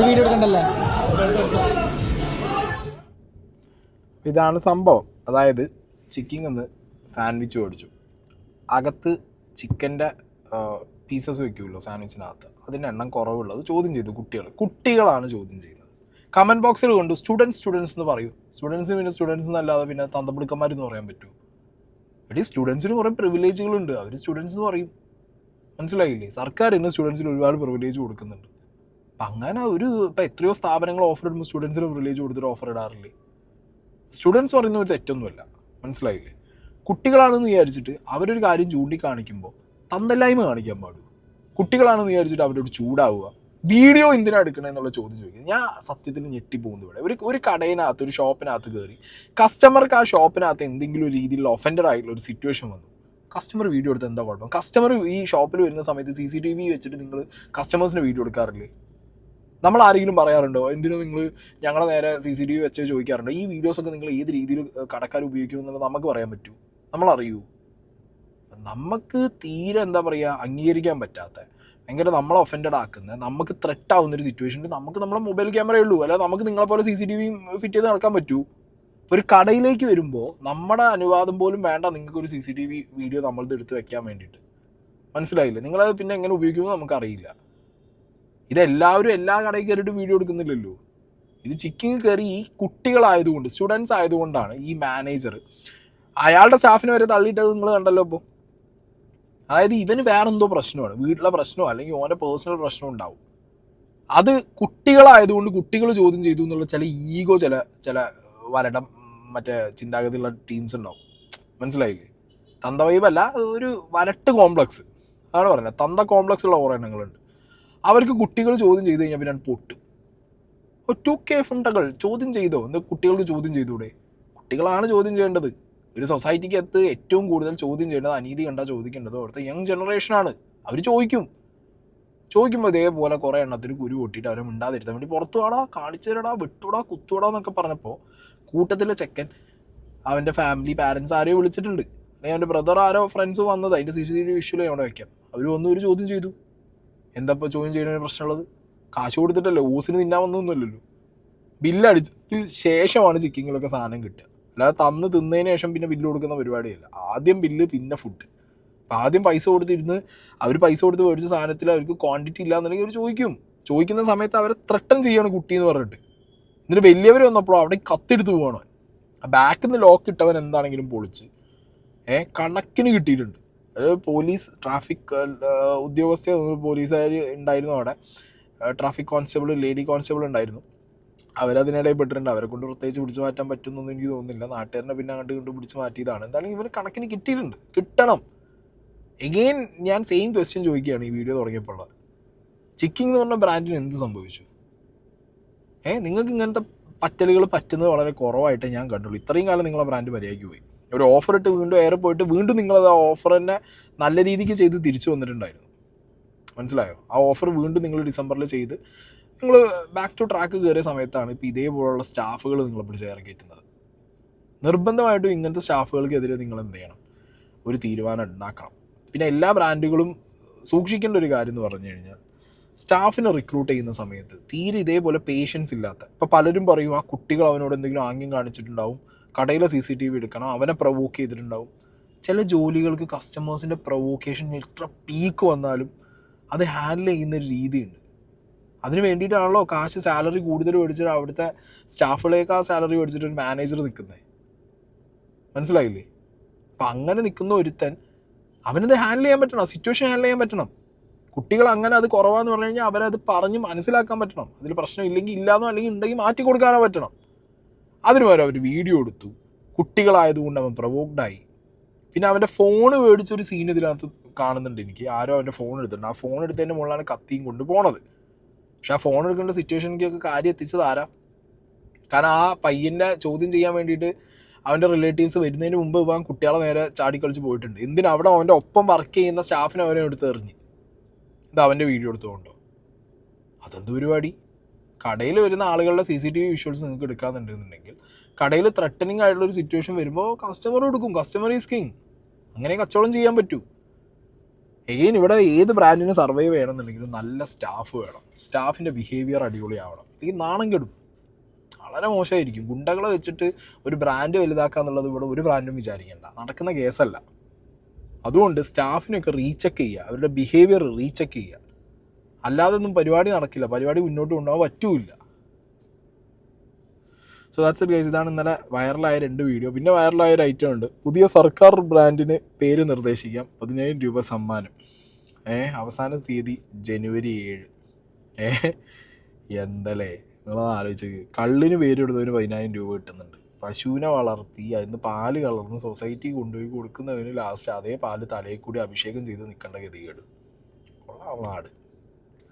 വീഡിയോ എടുക്കണ്ടല്ലേ? ഇതാണ് സംഭവം. അതായത് ചിക്കിങ് ഒന്ന് സാൻഡ്വിച്ച് മേടിച്ചു, അകത്ത് ചിക്കൻ്റെ പീസസ് വെക്കുമല്ലോ സാൻഡ്വിച്ചിനകത്ത്, അതിൻ്റെ എണ്ണം കുറവുള്ളത് ചോദ്യം ചെയ്തു കുട്ടികളാണ് ചോദ്യം ചെയ്യുന്നത്. കമൻറ്റ് ബോക്സിൽ കൊണ്ട് സ്റ്റുഡൻസ് എന്ന് പറയൂ. പിന്നെ സ്റ്റുഡൻസ് എന്നല്ലാതെ പിന്നെ തന്തപ്പിടുക്കന്മാരെന്ന് പറയാൻ പറ്റുമോ? ഇവിടെ സ്റ്റുഡൻസിന് കുറേ പ്രിവിലേജുകളുണ്ട്, അവർ സ്റ്റുഡൻസ് എന്ന് പറയും. മനസ്സിലായില്ലേ? സർക്കാർ ഇന്ന് സ്റ്റുഡൻസിന് ഒരുപാട് പ്രിവിലേജ് കൊടുക്കുന്നുണ്ട്. അപ്പം അങ്ങനെ ഇപ്പം എത്രയോ സ്ഥാപനങ്ങൾ ഓഫർ ഇടുമ്പോൾ സ്റ്റുഡൻസിന് പ്രിവിലേജ് കൊടുത്തിട്ട് ഓഫർ ഇടാറില്ലേ? സ്റ്റുഡൻസ് പറയുന്ന ഒരു തെറ്റൊന്നുമല്ല. മനസ്സിലായില്ലേ? കുട്ടികളാണെന്ന് വിചാരിച്ചിട്ട് അവരൊരു കാര്യം ചൂണ്ടിക്കാണിക്കുമ്പോൾ തന്തല്ലായ്മ കാണിക്കാൻ പാടും. കുട്ടികളാണെന്ന് വിചാരിച്ചിട്ട് അവരോട് ചൂടാവുക, വീഡിയോ എന്തിനാണ് എടുക്കണമെന്നുള്ള ചോദ്യം ചോദിക്കുന്നത്. ഞാൻ സത്യത്തിൽ ഞെട്ടിപ്പോകുന്നു. ഇവിടെ ഒരു കടയിനകത്ത്, ഒരു ഷോപ്പിനകത്ത് കയറി കസ്റ്റമർക്ക് ആ ഷോപ്പിനകത്ത് എന്തെങ്കിലും ഒരു രീതിയിലുള്ള ഒഫൻഡഡ് ആയിട്ടുള്ള ഒരു സിറ്റുവേഷൻ വന്നു. കസ്റ്റമർ വീഡിയോ എടുത്ത് എന്താ കുഴപ്പം? കസ്റ്റമർ ഈ ഷോപ്പിൽ വരുന്ന സമയത്ത് CCTV വെച്ചിട്ട് നിങ്ങൾ കസ്റ്റമേഴ്സിന് വീഡിയോ എടുക്കാറില്ലേ? നമ്മൾ ആരെങ്കിലും പറയാറുണ്ടോ എന്തിനും നിങ്ങൾ ഞങ്ങളെ നേരെ CCTV വെച്ച് ചോദിക്കാറുണ്ടോ ഈ വീഡിയോസൊക്കെ നിങ്ങൾ ഏത് രീതിയിൽ കടക്കാർ ഉപയോഗിക്കുമെന്നുള്ളത് നമുക്ക് പറയാൻ പറ്റൂ? നമ്മളറിയൂ? നമുക്ക് തീരെ എന്താ പറയുക, അംഗീകരിക്കാൻ പറ്റാത്ത, ഭയങ്കര നമ്മളെ ഒഫൻഡഡ് ആക്കുന്ന, നമുക്ക് ത്രെറ്റ് ആവുന്നൊരു സിറ്റുവേഷനിൽ നമുക്ക് നമ്മളെ മൊബൈൽ ക്യാമറയേ ഉള്ളൂ, അല്ലാതെ നമുക്ക് നിങ്ങളെപ്പോലെ CCTV ഫിറ്റ് ചെയ്ത് നടക്കാൻ പറ്റൂ? ഒരു കടയിലേക്ക് വരുമ്പോൾ നമ്മുടെ അനുവാദം പോലും വേണ്ട നിങ്ങൾക്കൊരു CCTV വീഡിയോ നമ്മളത് എടുത്ത് വെക്കാൻ വേണ്ടിയിട്ട്. മനസ്സിലായില്ലേ? നിങ്ങളത് പിന്നെ എങ്ങനെ ഉപയോഗിക്കുമെന്ന് നമുക്കറിയില്ല. ഇതെല്ലാവരും എല്ലാ കടയിൽ കയറിയിട്ട് വീഡിയോ എടുക്കുന്നില്ലല്ലോ. ഇത് ചിക്കിങ് കയറി ഈ കുട്ടികളായതുകൊണ്ട്, സ്റ്റുഡൻസ് ആയതുകൊണ്ടാണ് ഈ മാനേജർ അയാളുടെ സ്റ്റാഫിനെ വരെ തള്ളിയിട്ടത് നിങ്ങൾ കണ്ടല്ലോ. ഇപ്പോൾ അതായത് ഇവന് വേറെന്തോ പ്രശ്നമാണ്, വീട്ടിലെ പ്രശ്നമോ അല്ലെങ്കിൽ ഓൻ്റെ പേഴ്സണൽ പ്രശ്നം ഉണ്ടാവും. അത് കുട്ടികളായതുകൊണ്ട് കുട്ടികൾ ചോദ്യം ചെയ്തു എന്നുള്ള ചില ഈഗോ, ചില വരടം മറ്റേ ചിന്താഗതിയുള്ള ടീംസ് ഉണ്ടാവും. മനസ്സിലായില്ലേ? തന്ത വൈബല്ല, ഒരു വരട്ട് കോംപ്ലക്സ് അതാണ് പറയുന്നത്. തന്ത കോംപ്ലക്സ് ഉള്ള കുറേ എണ്ണങ്ങളുണ്ട്. അവർക്ക് കുട്ടികൾ ചോദ്യം ചെയ്ത് കഴിഞ്ഞാൽ പിന്നെ പൊട്ടും. 2K ഫണ്ടകൾ ചോദ്യം ചെയ്തോ? എന്താ കുട്ടികൾക്ക് ചോദ്യം ചെയ്തൂടെ? കുട്ടികളാണ് ചോദ്യം ചെയ്യേണ്ടത്. ഒരു സൊസൈറ്റിക്കകത്ത് ഏറ്റവും കൂടുതൽ ചോദ്യം ചെയ്യേണ്ടത്, അനീതി കണ്ടാൽ ചോദിക്കേണ്ടത് അവിടുത്തെ യങ് ജനറേഷനാണ്. അവർ ചോദിക്കുമ്പോൾ ഇതേപോലെ കുറേ എണ്ണത്തിന് കുരു പൊട്ടിയിട്ട് അവരെ മിണ്ടാതിരുത്താൻ വേണ്ടി പുറത്തു വാടാ, കാണിച്ചു തരടാ, വിട്ടുവിടാ, കുത്തുവിടാ എന്നൊക്കെ പറഞ്ഞപ്പോൾ കൂട്ടത്തിലെ ചെക്കൻ അവൻ്റെ ഫാമിലി പാരൻസ് ആരെയോ വിളിച്ചിട്ടുണ്ട്, അല്ലെങ്കിൽ അവൻ്റെ ബ്രദർ ആരോ ഫ്രണ്ട്സ് വന്നത്, അതിൻ്റെ CCTV വിഷ്വൽ അവിടെ വയ്ക്കാം. അവർ വന്ന് ഒരു ചോദ്യം ചെയ്തു. എന്താ ഇപ്പോൾ ചോദ്യം ചെയ്യുന്നതിന് പ്രശ്നമുള്ളത്? കാശ് കൊടുത്തിട്ടല്ലേ, ഓസിന് തിന്നാൻ വന്നൊന്നുമല്ലല്ലോ. ബില്ലടിച്ചിട്ട് ശേഷമാണ് ചിക്കിങ്ങിലൊക്കെ സാധനം കിട്ടുക. അല്ലാതെ തിന്നതിന് ശേഷം പിന്നെ ബില്ല് കൊടുക്കുന്ന പരിപാടിയല്ല. ആദ്യം ബില്ല് പിന്നെ ഫുഡ്. അപ്പം ആദ്യം പൈസ കൊടുത്തിരുന്ന് അവർ പൈസ കൊടുത്ത് മേടിച്ച സാധനത്തിൽ അവർക്ക് ക്വാണ്ടിറ്റി ഇല്ല എന്നുണ്ടെങ്കിൽ അവർ ചോദിക്കുന്ന സമയത്ത് അവരെ ത്രട്ടൻ ചെയ്യാണ് കുട്ടി എന്ന് പറഞ്ഞിട്ട്. എന്നിട്ട് വലിയവർ വന്നപ്പോഴോ അവിടെ കത്തെടുത്ത് പോകണം. ആ ബാക്കിൽ നിന്ന് ലോക്ക് ഇട്ടവൻ എന്താണെങ്കിലും പൊളിച്ച് കണക്കിന് കിട്ടിയിട്ടുണ്ട്. അതായത് പോലീസ് ട്രാഫിക് ഉദ്യോഗസ്ഥ പോലീസുകാർ ഉണ്ടായിരുന്നു അവിടെ. ട്രാഫിക് കോൺസ്റ്റബിൾ, ലേഡി കോൺസ്റ്റബിൾ ഉണ്ടായിരുന്നു. അവരതിനിടയിൽ പെട്ടിട്ടുണ്ട്. അവരെ കൊണ്ട് പ്രത്യേകിച്ച് പിടിച്ചു മാറ്റാൻ പറ്റുമെന്നൊന്നും എനിക്ക് തോന്നുന്നില്ല. നാട്ടുകാരനെ പിന്നെ അങ്ങോട്ട് പിടിച്ചു മാറ്റിയതാണ്. എന്തായാലും ഇവന് കണക്കിന് കിട്ടിയിട്ടുണ്ട്, കിട്ടണം. എഗെയിൻ ഞാൻ സെയിം ക്വസ്റ്റ്യൻ ചോദിക്കുകയാണ് ഈ വീഡിയോ തുടങ്ങിയപ്പോൾ. ചിക്കിങ് എന്ന് പറഞ്ഞ ബ്രാൻഡിന് എന്ത് സംഭവിച്ചു? നിങ്ങൾക്ക് ഇങ്ങനത്തെ പറ്റലുകൾ പറ്റുന്നത് വളരെ കുറവായിട്ട് ഞാൻ കണ്ടുള്ളൂ. ഇത്രയും കാലം നിങ്ങളെ ബ്രാൻഡ് മര്യാദയ്ക്ക് പോയി. ഒരു ഓഫർ ഇട്ട് വീണ്ടും ഏറെ പോയിട്ട് വീണ്ടും നിങ്ങളത് ആ ഓഫർ തന്നെ നല്ല രീതിക്ക് ചെയ്ത് തിരിച്ചു വന്നിട്ടുണ്ടായിരുന്നു. മനസ്സിലായോ? ആ ഓഫർ വീണ്ടും നിങ്ങൾ ഡിസംബറിൽ ചെയ്ത് നിങ്ങൾ ബാക്ക് ടു ട്രാക്ക് കയറിയ സമയത്താണ് ഇപ്പോൾ ഇതേപോലുള്ള സ്റ്റാഫുകൾ നിങ്ങളെ പിടിച്ച് ഇറക്കിയിട്ടുന്നത്. നിർബന്ധമായിട്ടും ഇങ്ങനത്തെ സ്റ്റാഫുകൾക്കെതിരെ നിങ്ങൾ എന്ത് ചെയ്യണം? ഒരു തീരുമാനം ഉണ്ടാക്കണം. പിന്നെ എല്ലാ ബ്രാൻഡുകളും സൂക്ഷിക്കേണ്ട ഒരു കാര്യം എന്ന് പറഞ്ഞു കഴിഞ്ഞാൽ, സ്റ്റാഫിനെ റിക്രൂട്ട് ചെയ്യുന്ന സമയത്ത് തീരെ ഇതേപോലെ പേഷ്യൻസ് ഇല്ലാത്ത, ഇപ്പോൾ പലരും പറയും ആ കുട്ടികൾ അവനോട് എന്തെങ്കിലും ആംഗ്യം കാണിച്ചിട്ടുണ്ടാവും, കടയിലെ CCTV എടുക്കണം, അവനെ പ്രൊവോക്ക് ചെയ്തിട്ടുണ്ടാവും. ചില ജോലികൾക്ക് കസ്റ്റമേഴ്സിൻ്റെ പ്രൊവോക്കേഷൻ എത്ര പീക്ക് വന്നാലും അത് ഹാൻഡിൽ ചെയ്യുന്നൊരു രീതിയുണ്ട്. അതിന് വേണ്ടിയിട്ടാണല്ലോ കാശ് സാലറി കൂടുതൽ മേടിച്ചിട്ട് അവിടുത്തെ സ്റ്റാഫുകളേക്കാൾ സാലറി മേടിച്ചിട്ട് ഒരു മാനേജർ നിൽക്കുന്നത്. മനസ്സിലായില്ലേ? അപ്പം അങ്ങനെ നിൽക്കുന്ന ഒരുത്തൻ അവനത് ഹാൻഡിൽ ചെയ്യാൻ പറ്റണം, സിറ്റുവേഷൻ ഹാൻഡിൽ ചെയ്യാൻ പറ്റണം. കുട്ടികൾ അങ്ങനെ അത് കുറവാന്ന് പറഞ്ഞു കഴിഞ്ഞാൽ അവരത് പറഞ്ഞ് മനസ്സിലാക്കാൻ പറ്റണം. അതിൽ പ്രശ്നം ഇല്ലെങ്കിൽ ഇല്ലാന്നോ അല്ലെങ്കിൽ ഉണ്ടെങ്കിൽ മാറ്റി കൊടുക്കാനോ പറ്റണം. അതിന് പകരം അവർ വീഡിയോ എടുത്തു, കുട്ടികളായതുകൊണ്ട് അവൻ പ്രൊവോക്ഡായി. പിന്നെ അവൻ്റെ ഫോൺ മേടിച്ചൊരു സീൻ ഇതിനകത്ത് കാണുന്നുണ്ട് എനിക്ക്. ആരോ അവൻ്റെ ഫോൺ എടുത്തിട്ടുണ്ട്. ആ ഫോൺ എടുത്തതിൻ്റെ മുകളിലാണ് കത്തിയും കൊണ്ട് പോണത്. പക്ഷെ ആ ഫോൺ എടുക്കേണ്ട സിറ്റുവേഷനിലേക്കൊക്കെ കാര്യം എത്തിച്ചത് ആരാ? കാരണം ആ പയ്യൻ്റെ ചോദ്യം ചെയ്യാൻ വേണ്ടിയിട്ട് അവൻ്റെ റിലേറ്റീവ്സ് വരുന്നതിന് മുമ്പ് ഇവൻ കുട്ടികളെ നേരെ ചാടിക്കളിച്ച് പോയിട്ടുണ്ട്. എന്തിനാ? അവിടെ അവൻ്റെ ഒപ്പം വർക്ക് ചെയ്യുന്ന സ്റ്റാഫിനെ അവനെ എടുത്ത് എറിഞ്ഞ്. ഇത് അവൻ്റെ വീഡിയോ എടുത്തുകൊണ്ടോ? അതെന്ത് പരിപാടി? കടയിൽ വരുന്ന ആളുകളുടെ CCTV വിഷ്വൽസ് നിങ്ങൾക്ക് എടുക്കാന്നുണ്ടെന്നുണ്ടെങ്കിൽ കടയിൽ ത്രെട്ടനിങ് ആയിട്ടുള്ളൊരു സിറ്റുവേഷൻ വരുമ്പോൾ കസ്റ്റമർ എടുക്കും. Customer is king. അങ്ങനെ കച്ചവടം ചെയ്യാൻ പറ്റൂ. എഗെയിൻ ഇവിടെ ഏത് ബ്രാൻഡിന് സർവൈവ് ചെയ്യണമെന്നുണ്ടെങ്കിലും നല്ല സ്റ്റാഫ് വേണം. സ്റ്റാഫിൻ്റെ ബിഹേവിയർ അടിപൊളിയാവണം. ഈ നാണം കെടും, വളരെ മോശമായിരിക്കും. ഗുണ്ടകളെ വെച്ചിട്ട് ഒരു ബ്രാൻഡ് വലുതാക്കുക എന്നുള്ളത് ഇവിടെ ഒരു ബ്രാൻഡും വിചാരിക്കേണ്ട, നടക്കുന്ന കേസല്ല. അതുകൊണ്ട് സ്റ്റാഫിനൊക്കെ റീചെക്ക് ചെയ്യുക, അവരുടെ ബിഹേവിയർ റീചെക്ക് ചെയ്യുക. അല്ലാതെ ഒന്നും പരിപാടി നടക്കില്ല, പരിപാടി മുന്നോട്ട് കൊണ്ടുപോകാൻ പറ്റൂല. So that's it guys. ഇതാണ് ഇന്നലെ വൈറലായ 2 വീഡിയോ. പിന്നെ വൈറലായ ഒരു ഐറ്റം ഉണ്ട്. പുതിയ സർക്കാർ ബ്രാൻഡിന് പേര് നിർദ്ദേശിക്കാം, 10,000 രൂപ സമ്മാനം. അവസാന തീയതി ജനുവരി 7. എന്തല്ലേ നിങ്ങളത് ആലോചിച്ച്. കള്ളിന് പേരിടുന്നതിന് 10,000 രൂപ കിട്ടുന്നുണ്ട്. പശുവിനെ വളർത്തി അതിന് പാല് കളർന്ന് സൊസൈറ്റി കൊണ്ടുപോയി കൊടുക്കുന്നതിന് ലാസ്റ്റ് അതേ പാല് തലയിൽ കൂടി അഭിഷേകം ചെയ്ത് നിൽക്കേണ്ട ഗതികേട്. കൊള്ളാം നാട്.